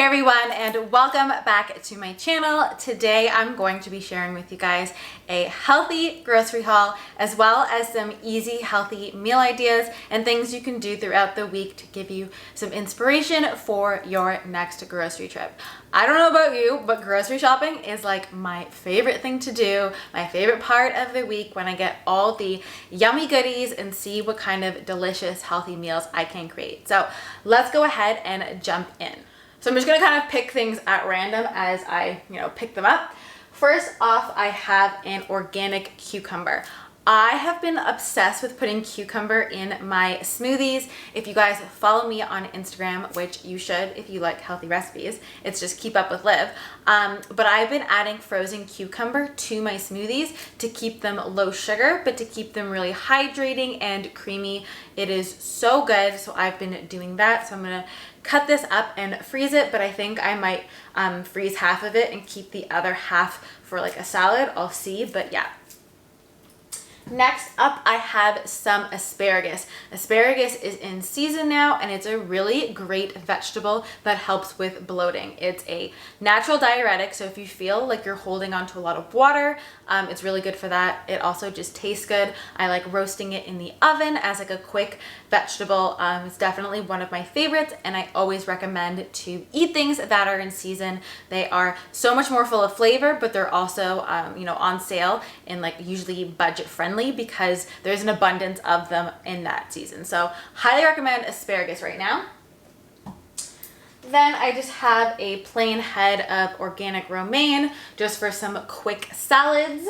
Hey everyone, and welcome back to my channel. Today I'm going to be sharing with you guys a healthy grocery haul as well as some easy healthy meal ideas and things you can do throughout the week to give you some inspiration for your next grocery trip. I don't know about you, but grocery shopping is like my favorite thing to do, my favorite part of the week when I get all the yummy goodies and see what kind of delicious healthy meals I can create. So let's go ahead and jump in. So I'm just gonna kind of pick things at random as I, pick them up. First off, I have an organic cucumber. I have been obsessed with putting cucumber in my smoothies. If you guys follow me on Instagram, which you should if you like healthy recipes, it's just keepupwithliv. But I've been adding frozen cucumber to my smoothies to keep them low sugar, but to keep them really hydrating and creamy. It is so good, so I've been doing that. So I'm gonna cut this up and freeze it, but I think I might freeze half of it and keep the other half for like a salad. I'll see, but yeah. Next up, I have some asparagus. Asparagus is in season now, and it's a really great vegetable that helps with bloating. It's a natural diuretic, so if you feel like you're holding on to a lot of water, it's really good for that. It also just tastes good. I like roasting it in the oven as like a quick vegetable. It's definitely one of my favorites, and I always recommend to eat things that are in season. They are so much more full of flavor, but they're also, on sale and like usually budget friendly because there's an abundance of them in that season. So highly recommend asparagus right now. Then I just have a plain head of organic romaine just for some quick salads.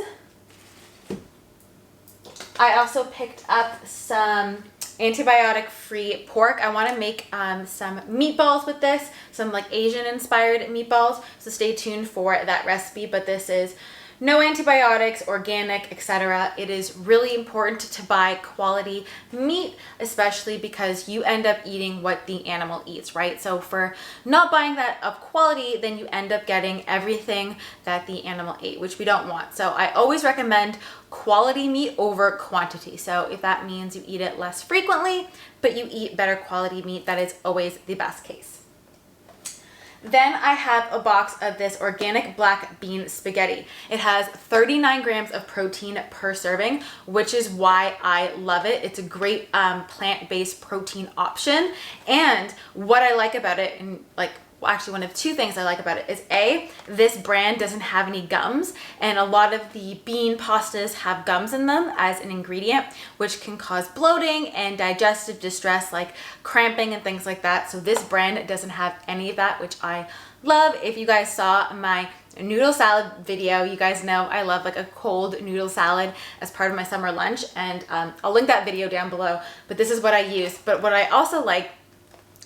I also picked up some antibiotic-free pork. I want to make some meatballs with this, some like Asian-inspired meatballs. So stay tuned for that recipe, but this is no antibiotics, organic, etc. It is really important to buy quality meat, especially because you end up eating what the animal eats, right? So for not buying that of quality, then you end up getting everything that the animal ate, which we don't want. So I always recommend quality meat over quantity. So if that means you eat it less frequently, but you eat better quality meat, that is always the best case. Then I have a box of this organic black bean spaghetti. It has 39 grams of protein per serving, which is why I love it. It's a great plant-based protein option. And what I like about it, and actually one of two things I like about it is A, this brand doesn't have any gums, and a lot of the bean pastas have gums in them as an ingredient, which can cause bloating and digestive distress like cramping and things like that. So this brand doesn't have any of that, which I love. If you guys saw my noodle salad video, you guys know I love like a cold noodle salad as part of my summer lunch, and I'll link that video down below, but this is what I use. But what I also like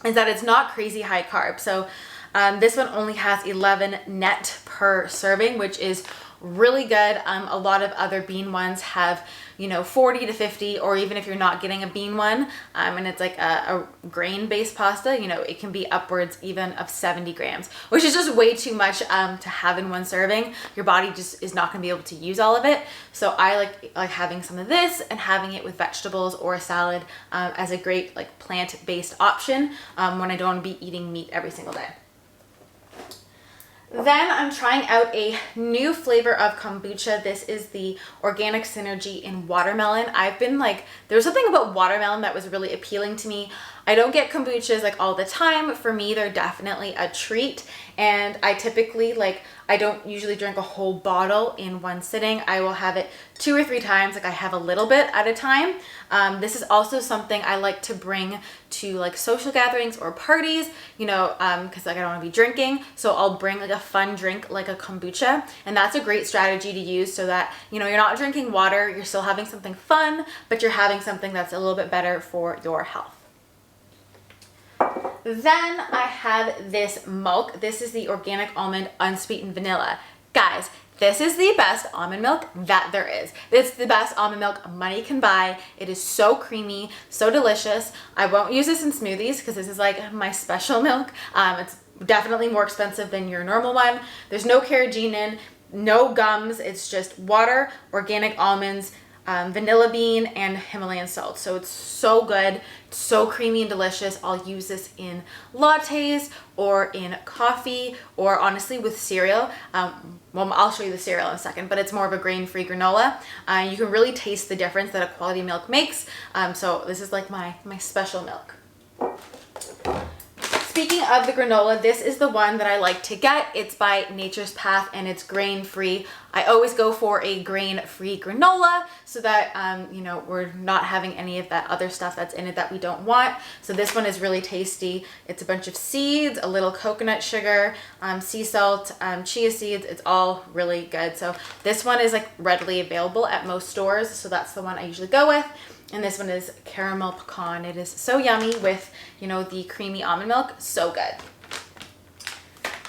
is that it's not crazy high carb. So this one only has 11 net per serving, which is really good. A lot of other bean ones have 40 to 50, or even if you're not getting a bean one and it's like a grain-based pasta, it can be upwards even of 70 grams, which is just way too much to have in one serving. Your body just is not going to be able to use all of it. So I like having some of this and having it with vegetables or a salad as a great like plant-based option when I don't want to be eating meat every single day. Then I'm trying out a new flavor of kombucha. This is the Organic Synergy in watermelon. I've been there was something about watermelon that was really appealing to me. I don't get kombuchas all the time. For me, they're definitely a treat. And I typically I don't usually drink a whole bottle in one sitting. I will have it 2 or 3 times. I have a little bit at a time. This is also something I like to bring to social gatherings or parties, because I don't want to be drinking. So I'll bring a fun drink like a kombucha. And that's a great strategy to use so that, you're not drinking water, you're still having something fun, but you're having something that's a little bit better for your health. Then I have this milk. This is the Organic Almond Unsweetened Vanilla. Guys, this is the best almond milk that there is. It's the best almond milk money can buy. It is so creamy, so delicious. I won't use this in smoothies because this is my special milk. It's definitely more expensive than your normal one. There's no carrageenan, no gums. It's just water, organic almonds, vanilla bean, and Himalayan salt. So it's so good so creamy and delicious. I'll use this in lattes or in coffee, or honestly with cereal. Well, I'll show you the cereal in a second, but it's more of a grain-free granola. You can really taste the difference that a quality milk makes. So this is like my special milk. Speaking of the granola, this is the one that I like to get. It's by Nature's Path and it's grain-free. I always go for a grain-free granola so that, you know, we're not having any of that other stuff that's in it that we don't want. So this one is really tasty. It's a bunch of seeds, a little coconut sugar, sea salt, chia seeds. It's all really good. So this one is like readily available at most stores. So that's the one I usually go with. And this one is caramel pecan. It is so yummy with, you know, the creamy almond milk. So good.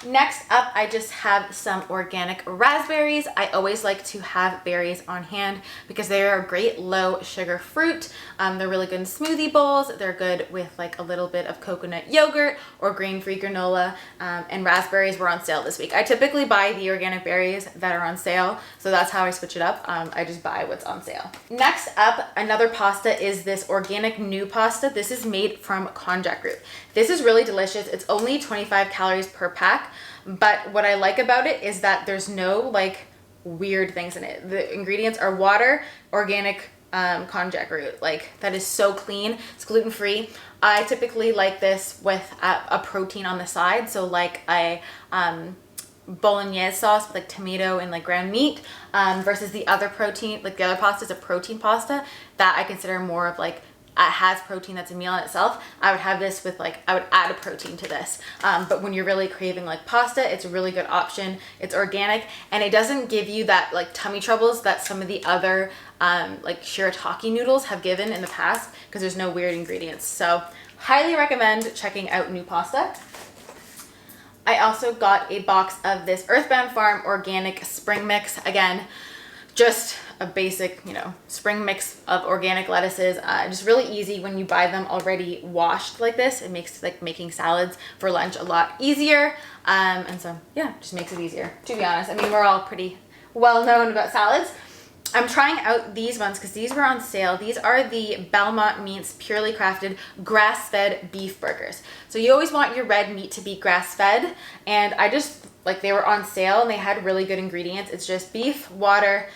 Next up, I just have some organic raspberries. I always like to have berries on hand because they are a great low sugar fruit. They're really good in smoothie bowls. They're good with like a little bit of coconut yogurt or grain-free granola. And raspberries were on sale this week. I typically buy the organic berries that are on sale, so that's how I switch it up. I just buy what's on sale. Next up, another pasta is this organic new pasta. This is made from konjac root. This is really delicious. It's only 25 calories per pack. But what I like about it is that there's no like weird things in it. The ingredients are water, organic konjac root. Like that is so clean. It's gluten-free. I typically like this with a protein on the side. So like a bolognese sauce with like tomato and like ground meat versus the other protein, like the other pasta is a protein pasta that I consider more of like has protein that's a meal in itself. I would have this with like, I would add a protein to this. But when you're really craving like pasta, it's a really good option. It's organic and it doesn't give you that like tummy troubles that some of the other like shirataki noodles have given in the past because there's no weird ingredients. So highly recommend checking out new pasta. I also got a box of this Earthbound Farm organic spring mix. Again, just a basic, you know, spring mix of organic lettuces. Just really easy when you buy them already washed like this. It makes like making salads for lunch a lot easier. And so yeah, just makes it easier, to be honest. I mean, we're all pretty well known about salads. I'm trying out these ones because these were on sale. These are the Belmont Meats Purely Crafted Grass-Fed Beef Burgers. So you always want your red meat to be grass-fed, and I just, like, they were on sale and they had really good ingredients. It's just beef, water,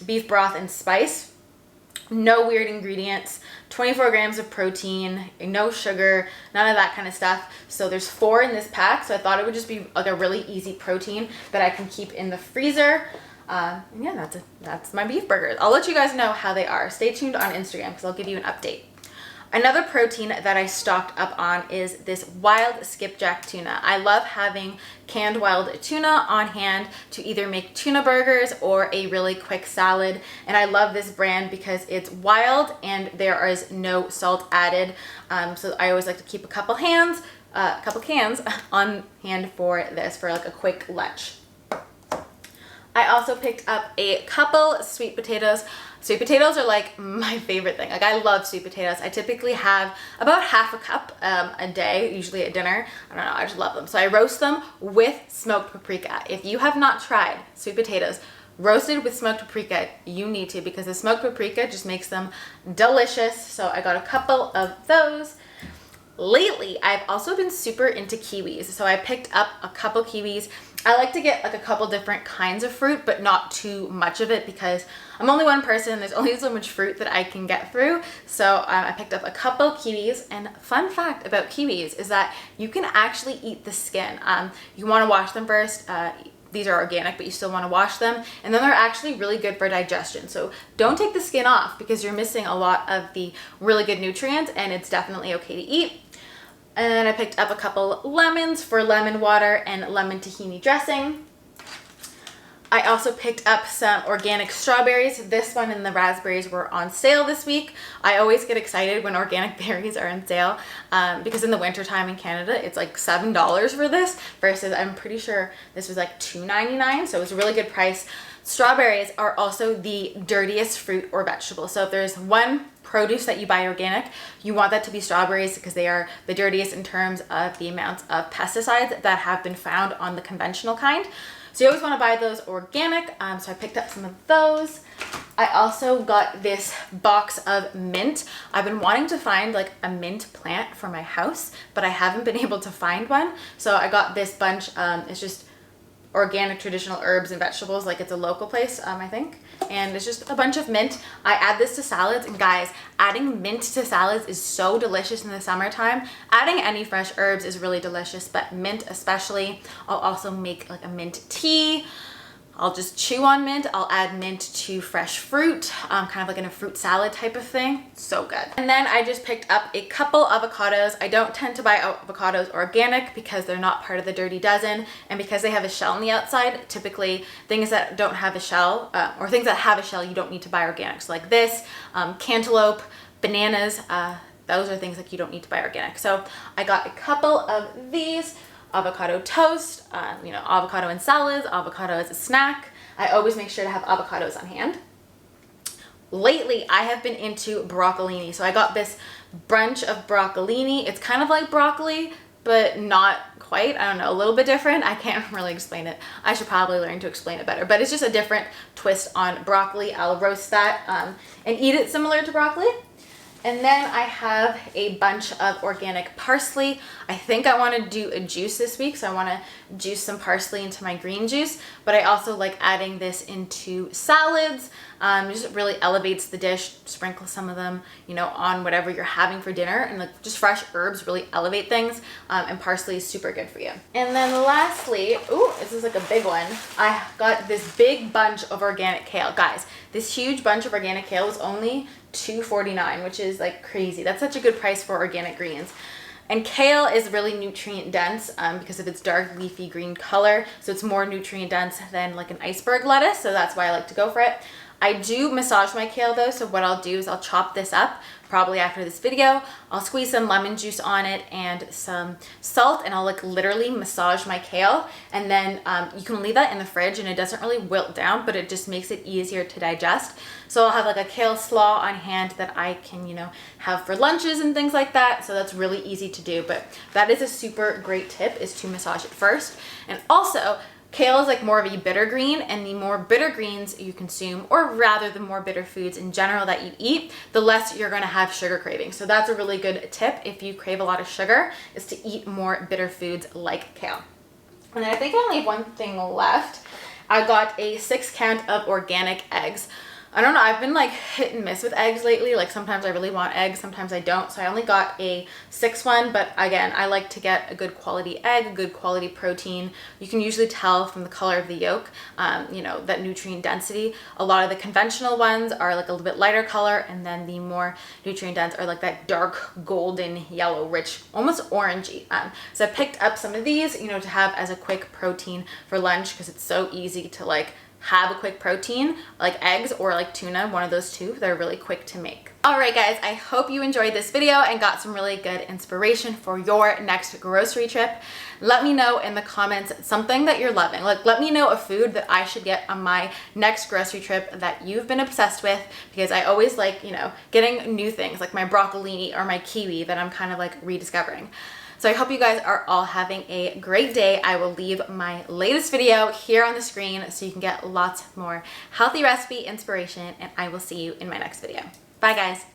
beef broth, and spice. No weird ingredients, 24 grams of protein, no sugar, none of that kind of stuff. So there's 4 in this pack, so I thought it would just be like a really easy protein that I can keep in the freezer. And yeah, that's my beef burgers. I'll let you guys know how they are. Stay tuned on Instagram because I'll give you an update. Another protein that I stocked up on is this wild skipjack tuna. I love having canned wild tuna on hand to either make tuna burgers or a really quick salad. And I love this brand because it's wild and there is no salt added. So I always like to keep a couple cans on hand for this for like a quick lunch. I also picked up a couple sweet potatoes. Sweet potatoes are like my favorite thing. Like I love sweet potatoes. I typically have about half a cup a day, usually at dinner. I don't know, I just love them. So I roast them with smoked paprika. If you have not tried sweet potatoes roasted with smoked paprika, you need to, because the smoked paprika just makes them delicious. So I got a couple of those. Lately, I've also been super into kiwis. So I picked up a couple kiwis. I like to get like a couple different kinds of fruit, but not too much of it because I'm only one person. There's only so much fruit that I can get through. So I picked up a couple kiwis, and fun fact about kiwis is that you can actually eat the skin. You want to wash them first. These are organic, but you still want to wash them. And then they're actually really good for digestion. So don't take the skin off because you're missing a lot of the really good nutrients, and it's definitely okay to eat. And then I picked up a couple lemons for lemon water and lemon tahini dressing. I also picked up some organic strawberries. This one and the raspberries were on sale this week. I always get excited when organic berries are on sale because in the wintertime in Canada, it's like $7 for this versus I'm pretty sure this was like $2.99. So it was a really good price. Strawberries are also the dirtiest fruit or vegetable. So if there's one produce that you buy organic, you want that to be strawberries because they are the dirtiest in terms of the amounts of pesticides that have been found on the conventional kind. So you always want to buy those organic. So I picked up some of those. I also got this box of mint. I've been wanting to find like a mint plant for my house, but I haven't been able to find one. So I got this bunch. It's just organic traditional herbs and vegetables, like it's a local place, I think, and it's just a bunch of mint. I add this to salads, and guys, adding mint to salads is so delicious in the summertime. Adding any fresh herbs is really delicious, but mint especially. I'll also make like a mint tea. I'll just chew on mint. I'll add mint to fresh fruit, kind of like in a fruit salad type of thing. So good. And then I just picked up a couple avocados. I don't tend to buy avocados organic because they're not part of the Dirty Dozen, and because they have a shell on the outside. Typically things that don't have a shell, or things that have a shell, you don't need to buy organic. So like this, cantaloupe, bananas, those are things like you don't need to buy organic. So I got a couple of these. Avocado toast, avocado in salads, avocado as a snack. I always make sure to have avocados on hand. Lately, I have been into broccolini. So I got this bunch of broccolini. It's kind of like broccoli, but not quite. I don't know, a little bit different. I can't really explain it. I should probably learn to explain it better, but it's just a different twist on broccoli. I'll roast that and eat it similar to broccoli. And then I have a bunch of organic parsley. I think I want to do a juice this week, so I want to juice some parsley into my green juice, but I also like adding this into salads. It just really elevates the dish. Sprinkle some of them, on whatever you're having for dinner, and like just fresh herbs really elevate things, and parsley is super good for you. And then lastly, ooh, this is like a big one. I got this big bunch of organic kale. Guys, this huge bunch of organic kale was only $2.49, which is like crazy. That's such a good price for organic greens. And kale is really nutrient dense because of its dark leafy green color. So it's more nutrient dense than like an iceberg lettuce. So that's why I like to go for it. I do massage my kale though. So what I'll do is I'll chop this up probably after this video. I'll squeeze some lemon juice on it and some salt, and I'll like literally massage my kale. And then you can leave that in the fridge and it doesn't really wilt down, but it just makes it easier to digest. So I'll have like a kale slaw on hand that I can, have for lunches and things like that. So that's really easy to do, but that is a super great tip, is to massage it first. And also, kale is like more of a bitter green, and the more bitter greens you consume, or rather the more bitter foods in general that you eat, the less you're going to have sugar cravings. So that's a really good tip if you crave a lot of sugar, is to eat more bitter foods like kale. And then I think I only have one thing left. I got a 6 count of organic eggs. I don't know, I've been like hit and miss with eggs lately. Like sometimes I really want eggs, sometimes I don't. So I only got a 6 one, but again, I like to get a good quality egg, a good quality protein. You can usually tell from the color of the yolk, that nutrient density. A lot of the conventional ones are like a little bit lighter color, and then the more nutrient dense are like that dark golden yellow, rich, almost orangey. So I picked up some of these, to have as a quick protein for lunch, because it's so easy to like have a quick protein, like eggs or like tuna, one of those two. They're really quick to make. All right, guys, I hope you enjoyed this video and got some really good inspiration for your next grocery trip. Let me know in the comments something that you're loving. Like, let me know a food that I should get on my next grocery trip that you've been obsessed with, because I always like, getting new things like my broccolini or my kiwi that I'm kind of like rediscovering. So I hope you guys are all having a great day. I will leave my latest video here on the screen so you can get lots more healthy recipe inspiration, and I will see you in my next video. Bye, guys.